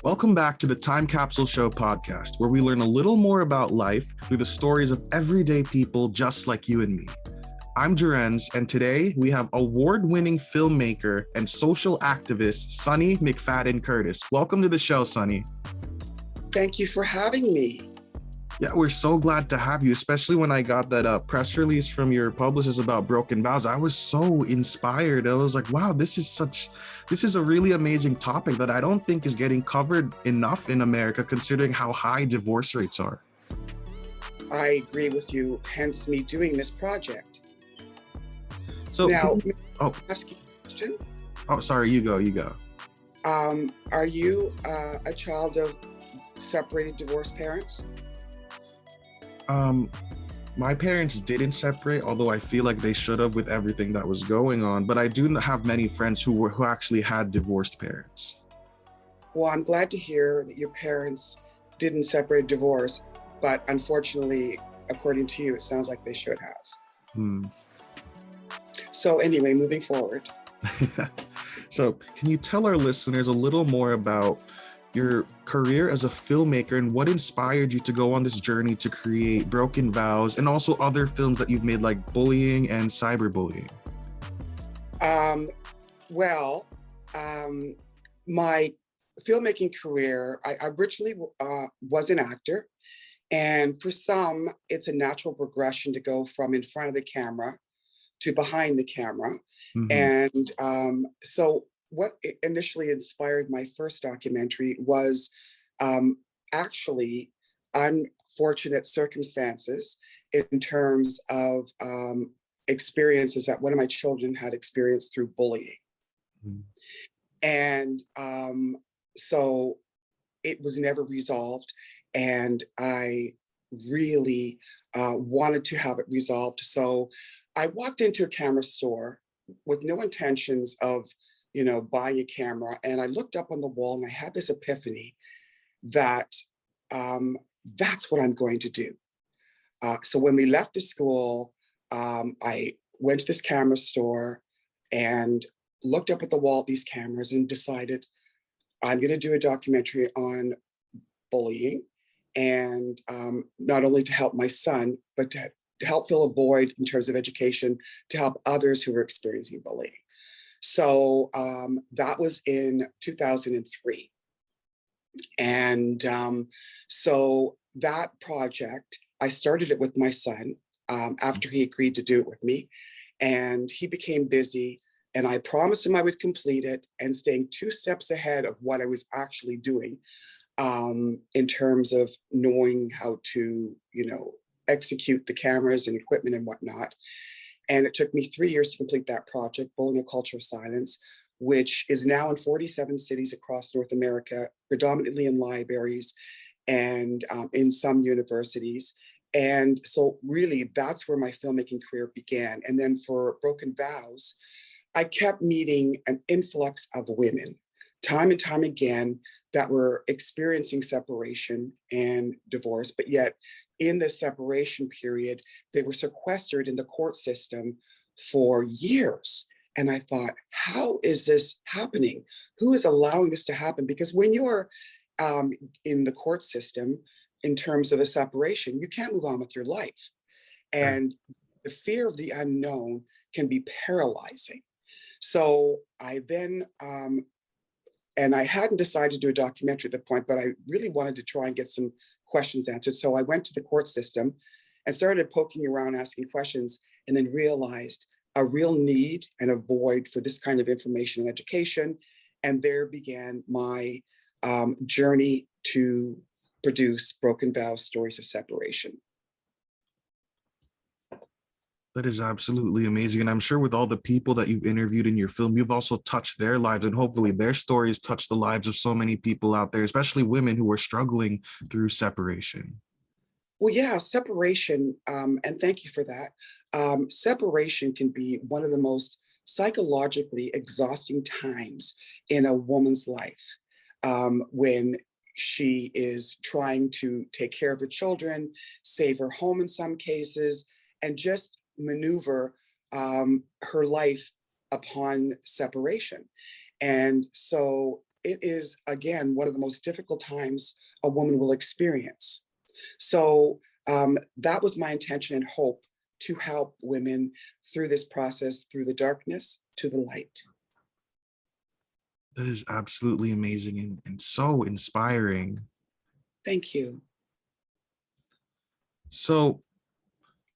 Welcome back to the Time Capsule Show podcast, where we learn a little more about life through the stories of everyday people just like you and me. I'm Joerenz, and today we have award-winning filmmaker and social activist, Sunnie McFadden-Curtis. Welcome to the show, Sunnie. Thank you for having me. Yeah, we're so glad to have you, especially when I got that press release from your publicist about Broken Vows. I was so inspired. I was like, wow, this is a really amazing topic that I don't think is getting covered enough in America, considering how high divorce rates are. I agree with you, hence me doing this project. So now, ask you a question. Oh, sorry, you go. Are you a child of separated, divorced parents? My parents didn't separate, although I feel like they should have with everything that was going on. But I do have many friends who actually had divorced parents. Well, I'm glad to hear that your parents didn't separate, divorce, but unfortunately, according to you, it sounds like they should have. So anyway, moving forward. So can you tell our listeners a little more about your career as a filmmaker and what inspired you to go on this journey to create Broken Vows and also other films that you've made like bullying and cyberbullying? My filmmaking career, I originally was an actor. And for some, it's a natural progression to go from in front of the camera to behind the camera. And so what initially inspired my first documentary was actually unfortunate circumstances in terms of experiences that one of my children had experienced through bullying. And so it was never resolved. And I really wanted to have it resolved. So I walked into a camera store with no intentions of buying a camera. And I looked up on the wall and I had this epiphany that that's what I'm going to do. So when we left the school, I went to this camera store and looked up at the wall at these cameras and decided I'm going to do a documentary on bullying. And not only to help my son, but to help fill a void in terms of education, to help others who were experiencing bullying. So that was in 2003. And so that project, I started it with my son after he agreed to do it with me. And he became busy. And I promised him I would complete it, and staying 2 steps ahead of what I was actually doing in terms of knowing how to, execute the cameras and equipment and whatnot. And it took me 3 years to complete that project, Bullying: A Culture of Silence, which is now in 47 cities across North America, predominantly in libraries and in some universities. And so really that's where my filmmaking career began. And then for Broken Vows, I kept meeting an influx of women, time and time again, that were experiencing separation and divorce, but yet in the separation period, they were sequestered in the court system for years. And I thought, how is this happening? Who is allowing this to happen? Because when you're in the court system, in terms of a separation, you can't move on with your life. And the fear of the unknown can be paralyzing. So I then, and I hadn't decided to do a documentary at the point, but I really wanted to try and get some questions answered. So I went to the court system and started poking around, asking questions, and then realized a real need and a void for this kind of information and education. And there began my journey to produce Broken Vows: Stories of Separation. That is absolutely amazing. And I'm sure with all the people that you've interviewed in your film, you've also touched their lives, and hopefully their stories touch the lives of so many people out there, especially women who are struggling through separation. Well, yeah, separation, and thank you for that. Separation can be one of the most psychologically exhausting times in a woman's life, when she is trying to take care of her children, save her home in some cases, and just maneuver her life upon separation. And so it is, again, one of the most difficult times a woman will experience. So that was my intention and hope, to help women through this process, through the darkness to the light. That is absolutely amazing and so inspiring. Thank you. So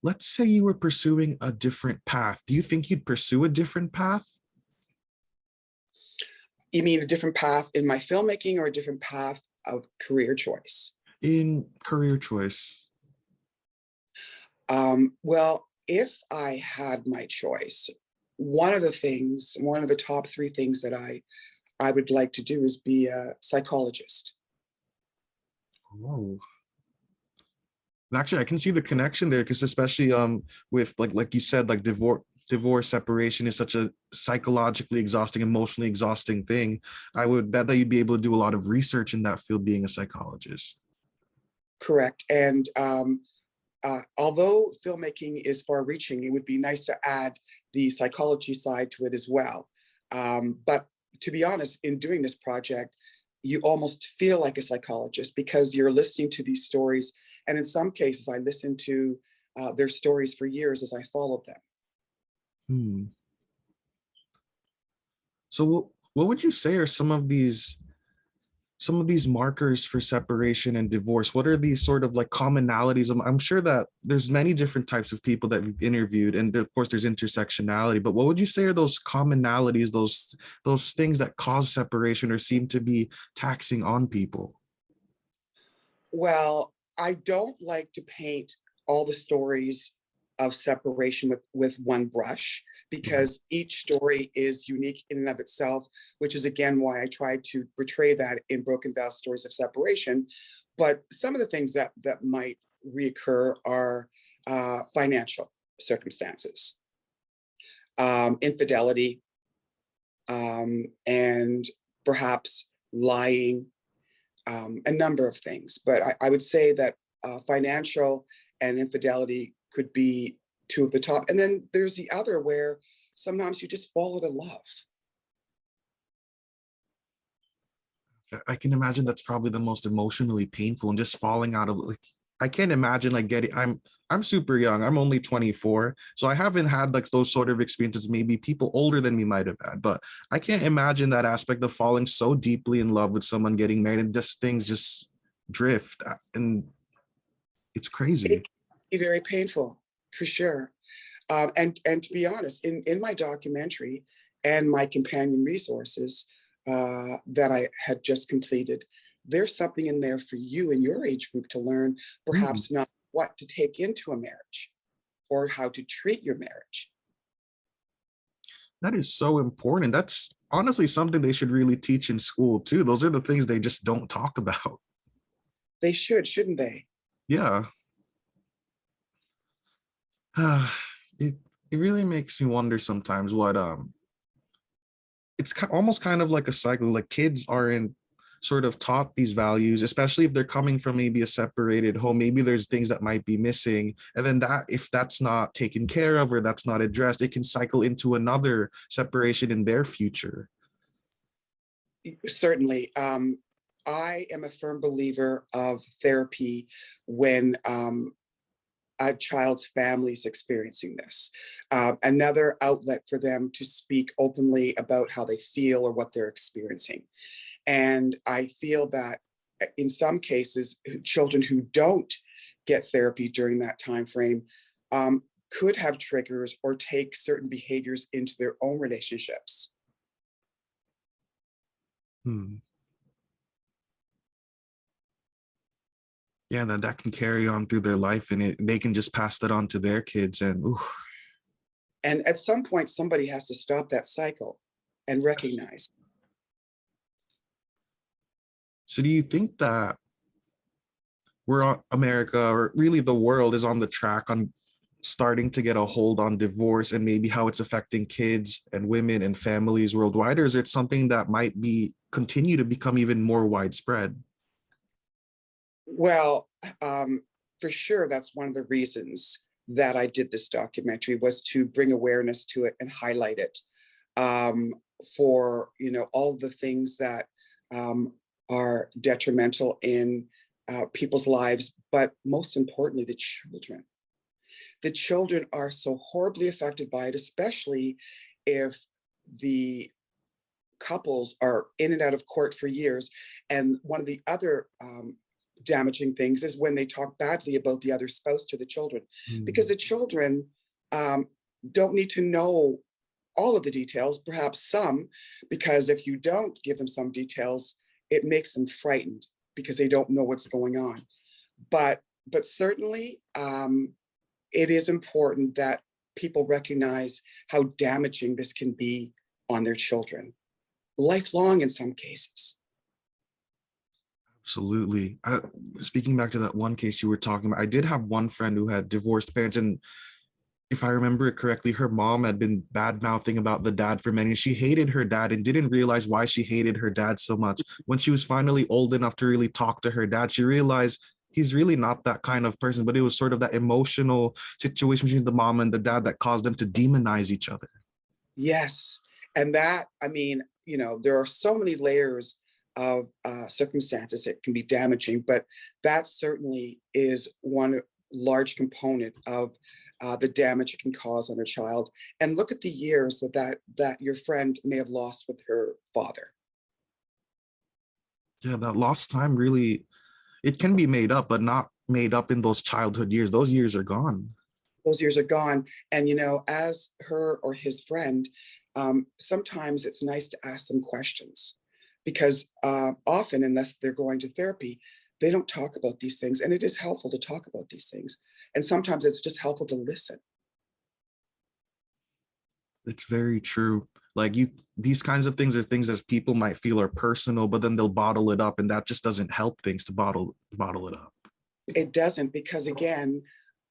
let's say you were pursuing a different path. Do you think you'd pursue a different path? You mean a different path in my filmmaking, or a different path of career choice? In career choice? Well, if I had my choice, one of the top three things that I would like to do is be a psychologist. Oh. And actually, I can see the connection there, because especially with like you said, like divorce separation is such a psychologically exhausting, emotionally exhausting thing. I would bet that you'd be able to do a lot of research in that field, being a psychologist. Correct. And although filmmaking is far-reaching, it would be nice to add the psychology side to it as well. But to be honest, in doing this project, you almost feel like a psychologist, because you're listening to these stories. And in some cases, I listened to their stories for years as I followed them. Hmm. So what would you say are some of these markers for separation and divorce? What are these sort of like commonalities? I'm sure that there's many different types of people that we've interviewed, and of course there's intersectionality, but what would you say are those commonalities, those things that cause separation or seem to be taxing on people? Well, I don't like to paint all the stories of separation with one brush, Mhm. because each story is unique in and of itself, which is again why I tried to portray that in Broken Vows Stories of Separation. But some of the things that might reoccur are financial circumstances, infidelity, and perhaps lying, a number of things. But I would say that financial and infidelity could be two of the top. And then there's the other, where sometimes you just fall out of love. I can imagine that's probably the most emotionally painful, and just falling out of like, I can't imagine like getting I'm super young. I'm only 24. So I haven't had like those sort of experiences maybe people older than me might have had. But I can't imagine that aspect of falling so deeply in love with someone, getting married, and just things just drift. And it's It crazy. can be very painful, for sure. And to be honest, in my documentary and my companion resources that I had just completed, there's something in there for you in your age group to learn, Hmm. perhaps not what to take into a marriage or how to treat your marriage. That is so important. That's honestly something they should really teach in school too. Those are the things they just don't talk about. They should, shouldn't they? Yeah. it it really makes me wonder sometimes what it's almost kind of like a cycle. Like kids aren't sort of taught these values, especially if they're coming from maybe a separated home. Maybe there's things that might be missing, and then that if that's not taken care of or that's not addressed, it can cycle into another separation in their future. Certainly. I am a firm believer of therapy when a child's family is experiencing this. Another outlet for them to speak openly about how they feel or what they're experiencing. And I feel that in some cases, children who don't get therapy during that time frame could have triggers or take certain behaviors into their own relationships. Hmm. Yeah, that can carry on through their life, and they can just pass that on to their kids. And ooh, And at some point, somebody has to stop that cycle and yes. recognize. So do you think that we're on America, or really the world, is on the track on starting to get a hold on divorce and maybe how it's affecting kids and women and families worldwide, or is it something that might be continue to become even more widespread? Well, for sure, that's one of the reasons that I did this documentary, was to bring awareness to it and highlight it, for all of the things that um, are detrimental in people's lives, but most importantly, the children. The children are so horribly affected by it, especially if the couples are in and out of court for years. And one of the other damaging things is when they talk badly about the other spouse to the children, because Mm. the children um, don't need to know all of the details, perhaps some, because if you don't give them some details, it makes them frightened because they don't know what's going on. But certainly, it is important that people recognize how damaging this can be on their children, lifelong in some cases. Absolutely. Speaking back to that one case you were talking about, I did have one friend who had divorced parents, and if I remember it correctly, her mom had been bad mouthing about the dad for many. She hated her dad and didn't realize why she hated her dad so much. When she was finally old enough to really talk to her dad, she realized he's really not that kind of person, but it was sort of that emotional situation between the mom and the dad that caused them to demonize each other. Yes. And that, I mean, there are so many layers of circumstances that can be damaging, but that certainly is one large component of the damage it can cause on a child. And look at the years that your friend may have lost with her father. Yeah, that lost time really, it can be made up, but not made up in those childhood years. Those years are gone. Those years are gone. And, as her or his friend, sometimes it's nice to ask them questions because often, unless they're going to therapy, they don't talk about these things. And it is helpful to talk about these things. And sometimes it's just helpful to listen. It's very true. Like these kinds of things are things that people might feel are personal, but then they'll bottle it up, and that just doesn't help things to bottle it up. It doesn't because, again,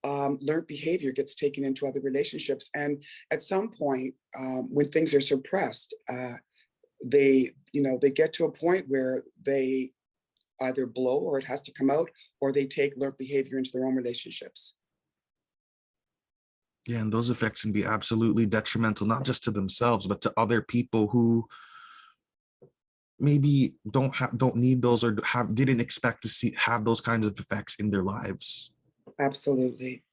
learned behavior gets taken into other relationships. And at some point, when things are suppressed, they get to a point where they either blow or it has to come out, or they take learned behavior into their own relationships. Yeah, and those effects can be absolutely detrimental, not just to themselves, but to other people who maybe don't need those or didn't expect to have those kinds of effects in their lives. Absolutely.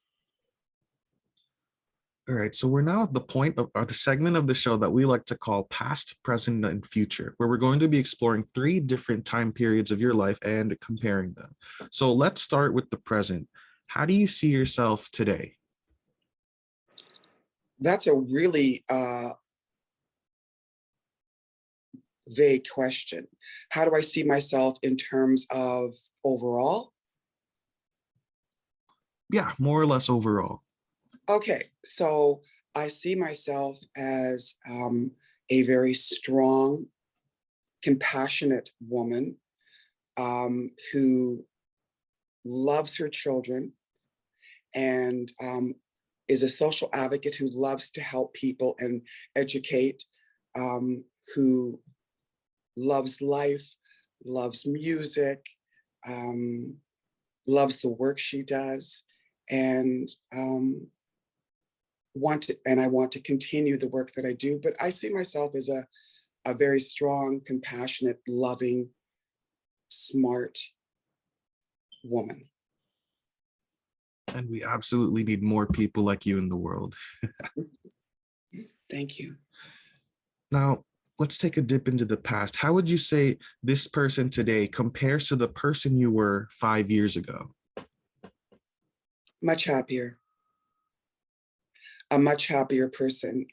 All right, so we're now at the point of the segment of the show that we like to call past, present, and future, where we're going to be exploring 3 different time periods of your life and comparing them. So let's start with the present. How do you see yourself today? That's a really vague question. How do I see myself in terms of overall? Yeah, more or less overall. Okay, so I see myself as a very strong, compassionate woman who loves her children and is a social advocate who loves to help people and educate, who loves life, loves music, um, loves the work she does, and I want to continue the work that I do. But I see myself as a very strong, compassionate, loving, smart woman. And we absolutely need more people like you in the world. Thank you. Now, let's take a dip into the past. How would you say this person today compares to the person you were 5 years ago? Much happier. A much happier person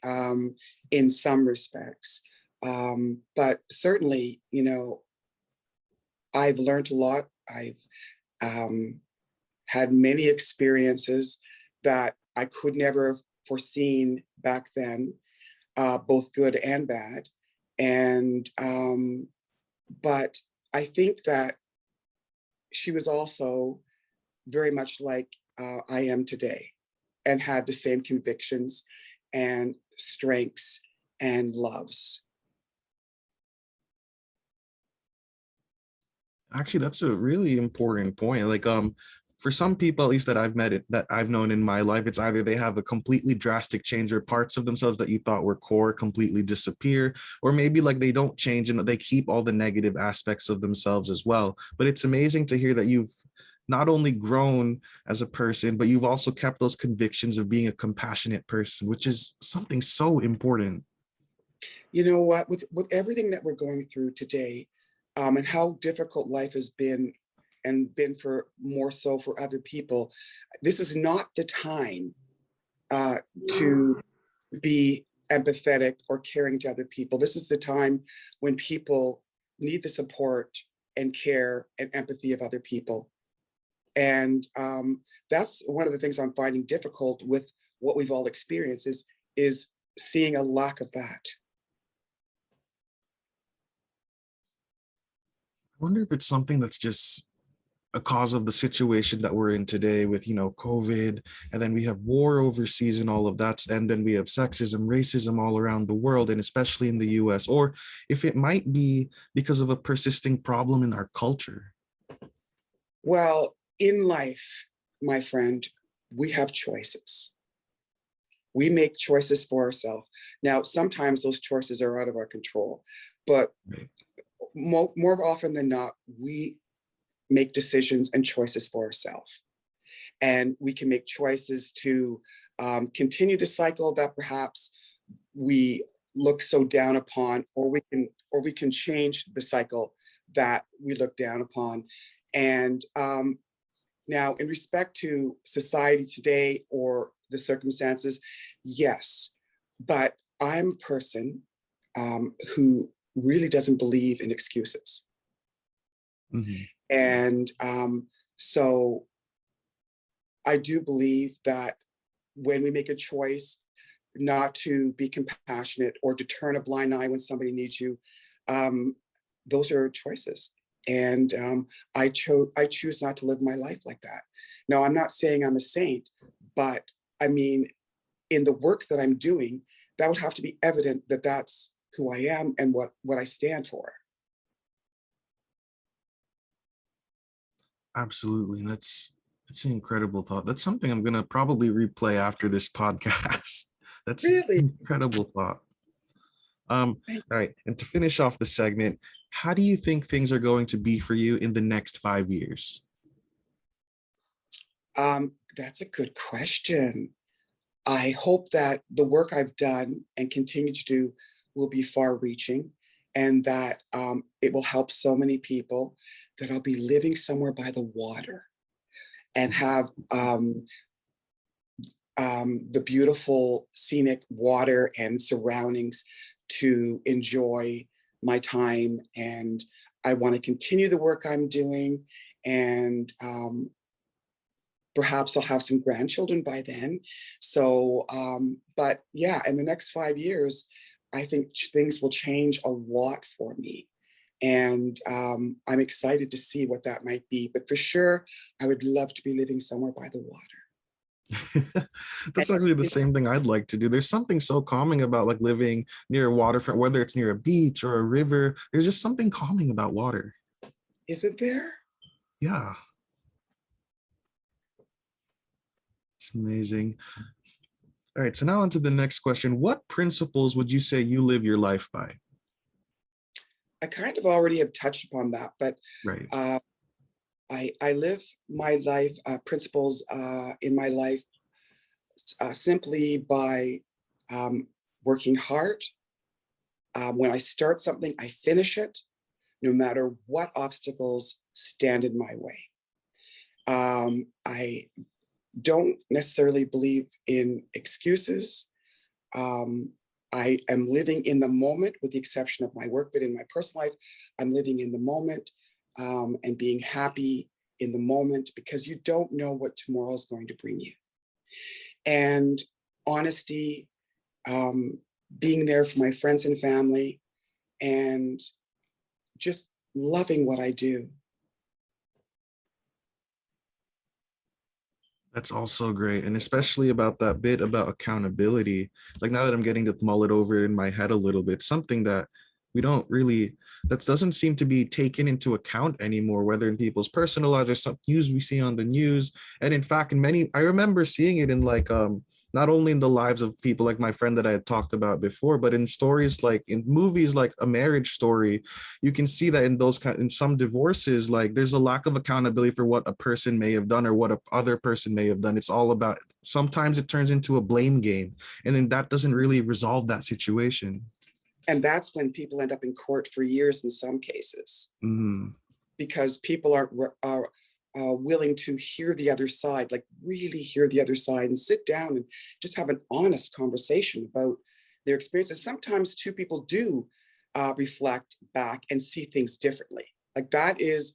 in some respects. But certainly, I've learned a lot. I've had many experiences that I could never have foreseen back then, both good and bad. And but I think that she was also very much like I am today, and had the same convictions and strengths and loves. Actually, that's a really important point. Like, for some people, at least that I've met, that I've known in my life, it's either they have a completely drastic change or parts of themselves that you thought were core completely disappear, or maybe like they don't change and they keep all the negative aspects of themselves as well. But it's amazing to hear that you've not only grown as a person, but you've also kept those convictions of being a compassionate person, which is something so important. You know what? With everything that we're going through today, and how difficult life has been, and been for more so for other people, this is not the time uh, to be empathetic or caring to other people. This is the time when people need the support and care and empathy of other people. And that's one of the things I'm finding difficult with what we've all experienced is seeing a lack of that. I wonder if it's something that's just a cause of the situation that we're in today with, COVID, and then we have war overseas and all of that. And then we have sexism, racism all around the world, and especially in the US, or if it might be because of a persisting problem in our culture. Well, in life, my friend, we have choices. We make choices for ourselves. Now, sometimes those choices are out of our control, but Right. more often than not, we make decisions and choices for ourselves. And we can make choices to continue the cycle that perhaps we look so down upon, or we can change the cycle that we look down upon. And now, in respect to society today or the circumstances, yes, but I'm a person who really doesn't believe in excuses. Mhm. And so I do believe that when we make a choice not to be compassionate or to turn a blind eye when somebody needs you, um, those are choices. And I choose not to live my life like that. Now, I'm not saying I'm a saint, but I mean, in the work that I'm doing, that would have to be evident that that's who I am and what I stand for. Absolutely. That's an incredible thought. That's something I'm gonna probably replay after this podcast. That's an Really, incredible thought. All right. And to finish off the segment, how do you think things are going to be for you in the next 5 years? that's a good question. I hope that the work I've done and continue to do will be far reaching, and that it will help so many people, that I'll be living somewhere by the water and have the beautiful scenic water and surroundings to enjoy my time. And I want to continue the work I'm doing, and perhaps I'll have some grandchildren by then. So, but yeah, in the next 5 years, I think things will change a lot for me. And I'm excited to see what that might be. But for sure, I would love to be living somewhere by the water. And, That's actually the you know, same thing I'd like to do. There's something so calming about like living near a waterfront, whether it's near a beach or a river. There's just something calming about water. isn't there? Yeah, it's amazing. All right, so now on to the next question. What principles would you say you live your life by? I kind of already have touched upon that, but Right. uh, I live my life principles in my life simply by working hard. When I start something, I finish it, no matter what obstacles stand in my way. I don't necessarily believe in excuses. Um, I am living in the moment, with the exception of my work, but in my personal life, I'm living in the moment and being happy in the moment, because you don't know what tomorrow is going to bring you. And honesty, um, being there for my friends and family, and just loving what I do. That's also great. And especially about that bit about accountability. Like now that I'm getting to mull it over in my head a little bit, something that We don't really, that doesn't seem to be taken into account anymore, whether in people's personal lives or some news we see on the news. And in fact, in many, I remember seeing it in like not only in the lives of people like my friend that I had talked about before, but in stories like in movies like A Marriage Story, you can see that in those kind, in some divorces, like there's a lack of accountability for what a person may have done or what a other person may have done. It's all about, sometimes it turns into a blame game, and then that doesn't really resolve that situation. And that's when people end up in court for years in some cases, Mm, because people are willing to hear the other side, like really hear the other side and sit down and just have an honest conversation about their experiences. Sometimes two people do reflect back and see things differently. Like that is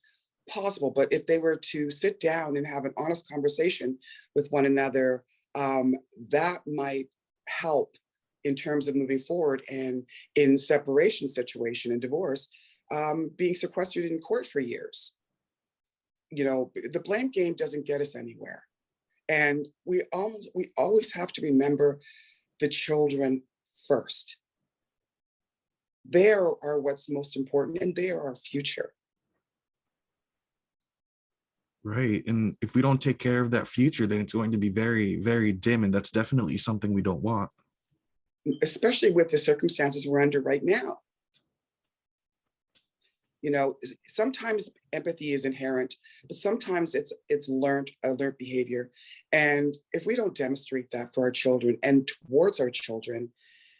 possible. But if they were to sit down and have an honest conversation with one another, that might help in terms of moving forward. And in separation situation and divorce, being sequestered in court for years. You know, the blame game doesn't get us anywhere. And we always have to remember the children first. They are what's most important, and they are our future. right. And if we don't take care of that future, then it's going to be very, very dim. And that's definitely something we don't want. Especially with the circumstances we're under right now. You know, sometimes empathy is inherent, but sometimes it's learned behavior. And if we don't demonstrate that for our children and towards our children,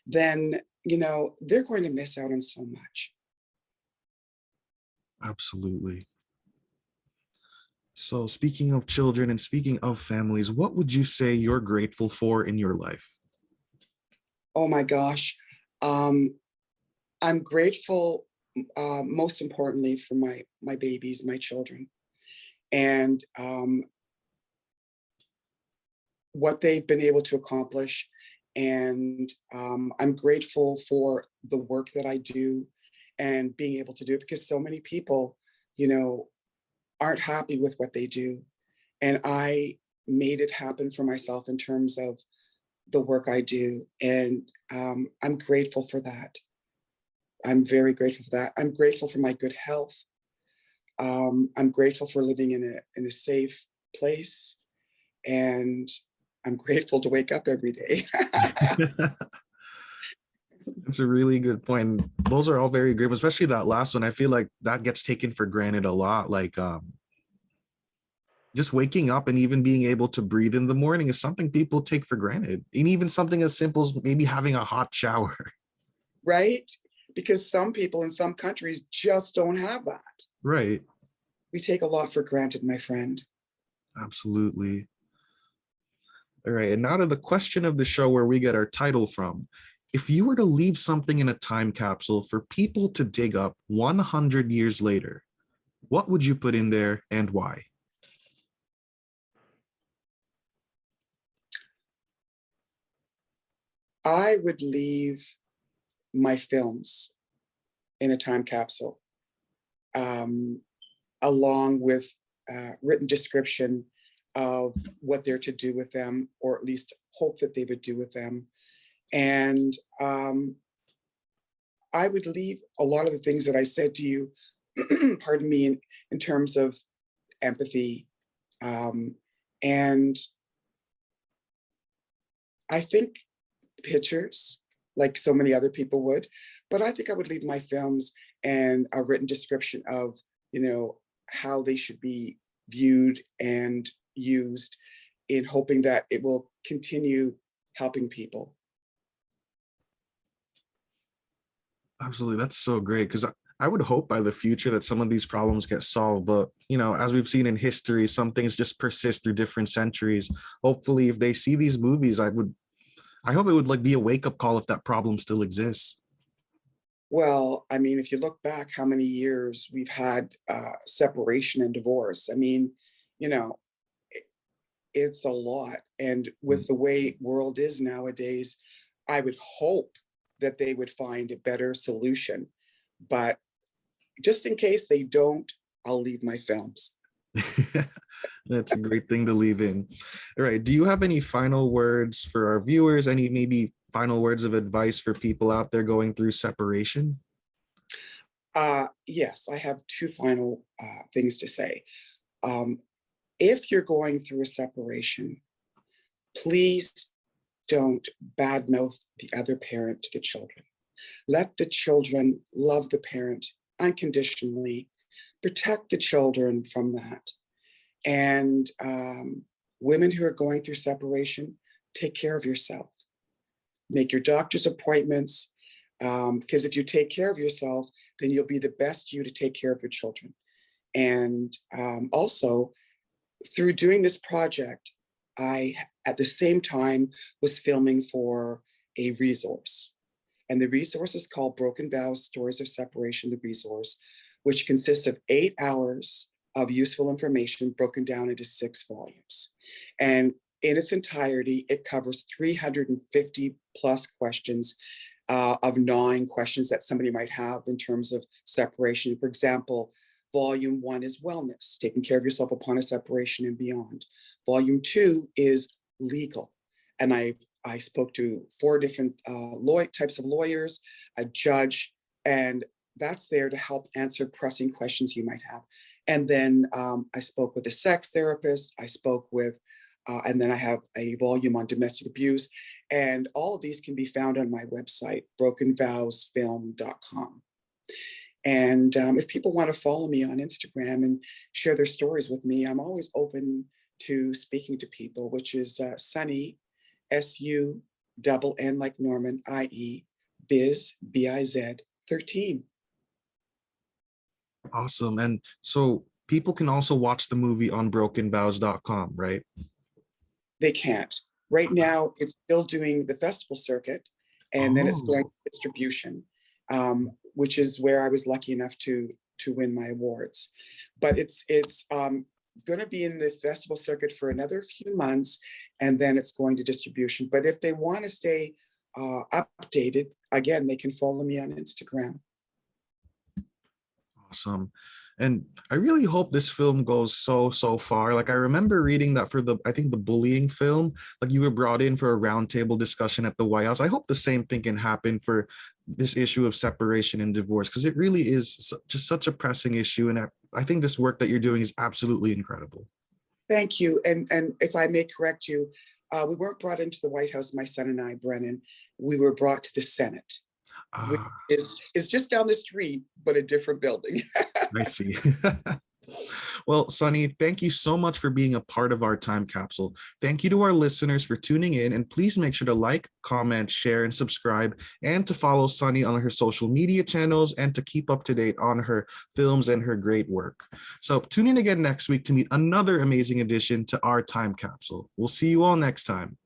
then you know they're going to miss out on so much. Absolutely. So speaking of children and speaking of families, what would you say you're grateful for in your life? Oh my gosh, I'm grateful, most importantly, for my babies, my children, and what they've been able to accomplish. And I'm grateful for the work that I do and being able to do it, because so many people, you know, aren't happy with what they do. And I made it happen for myself in terms of the work I do. And I'm grateful for that. I'm very grateful for that. I'm grateful for my good health. I'm grateful for living in a safe place. And I'm grateful to wake up every day. It's a really good point. Those are all very great, especially that last one. I feel like that gets taken for granted a lot. Like just waking up and even being able to breathe in the morning is something people take for granted. And even something as simple as maybe having a hot shower. Right? Because some people in some countries just don't have that. Right. We take a lot for granted, my friend. Absolutely. All right. And now to the question of the show where we get our title from. If you were to leave something in a time capsule for people to dig up 100 years later, what would you put in there and why? I would leave my films in a time capsule, um, along with written description of what they're to do with them, or at least hope that they would do with them. And I would leave a lot of the things that I said to you, pardon me, in terms of empathy. And I think pictures, like so many other people would, but I think I would leave my films and a written description of, you know, how they should be viewed and used, in hoping that it will continue helping people. Absolutely. That's so great because I would hope by the future that some of these problems get solved. But, you know, as we've seen in history, some things just persist through different centuries. Hopefully, if they see these movies, I hope it would like be a wake up call if that problem still exists. Well, I mean, if you look back how many years we've had separation and divorce, I mean, you know, it's a lot. And with the way world is nowadays, I would hope that they would find a better solution. But just in case they don't, I'll leave my films. That's a great thing to leave in. All right. Do you have any final words for our viewers? Any maybe final words of advice for people out there going through separation? Yes, I have two final things to say. If you're going through a separation, please don't badmouth the other parent to the children. Let the children love the parent unconditionally. Protect the children from that. And women who are going through separation, take care of yourself. Make your doctor's appointments, because if you take care of yourself, then you'll be the best you to take care of your children. And also, through doing this project, I, at the same time, was filming for a resource. And the resource is called Broken Vows, Stories of Separation, the resource, which consists of 8 hours of useful information broken down into 6 volumes. And in its entirety, it covers 350 plus questions of gnawing questions that somebody might have in terms of separation. For example, Volume 1 is wellness, taking care of yourself upon a separation and beyond. Volume 2 is legal. And I spoke to 4 different types of lawyers, a judge, and that's there to help answer pressing questions you might have. And then I spoke with a sex therapist, I spoke with, and then I have a volume on domestic abuse. And all of these can be found on my website, brokenvowsfilm.com. And if people want to follow me on Instagram and share their stories with me, I'm always open to speaking to people, which is Sunnie, SUNN like Norman, IE, Biz, BIZ 13. Awesome. And so people can also watch the movie on brokenvows.com, right? They can't. Right now, it's still doing the festival circuit, and then it's going to distribution, which is where I was lucky enough to win my awards. But it's going to be in the festival circuit for another few months, and then it's going to distribution. But if they want to stay updated, again, they can follow me on Instagram. Awesome. And I really hope this film goes so far. Like, I remember reading that for I think the bullying film, like, you were brought in for a roundtable discussion at the White House. I hope the same thing can happen for this issue of separation and divorce, because it really is just such a pressing issue. And I think this work that you're doing is absolutely incredible. Thank you. And if I may correct you, we weren't brought into the White House, my son and I, Brennan. We were brought to the Senate, which is just down the street, but a different building. I see. Well, Sunnie, thank you so much for being a part of our time capsule. Thank you to our listeners for tuning in, and please make sure to like, comment, share, and subscribe, and to follow Sunnie on her social media channels and to keep up to date on her films and her great work. So tune in again next week to meet another amazing addition to our time capsule. We'll see you all next time.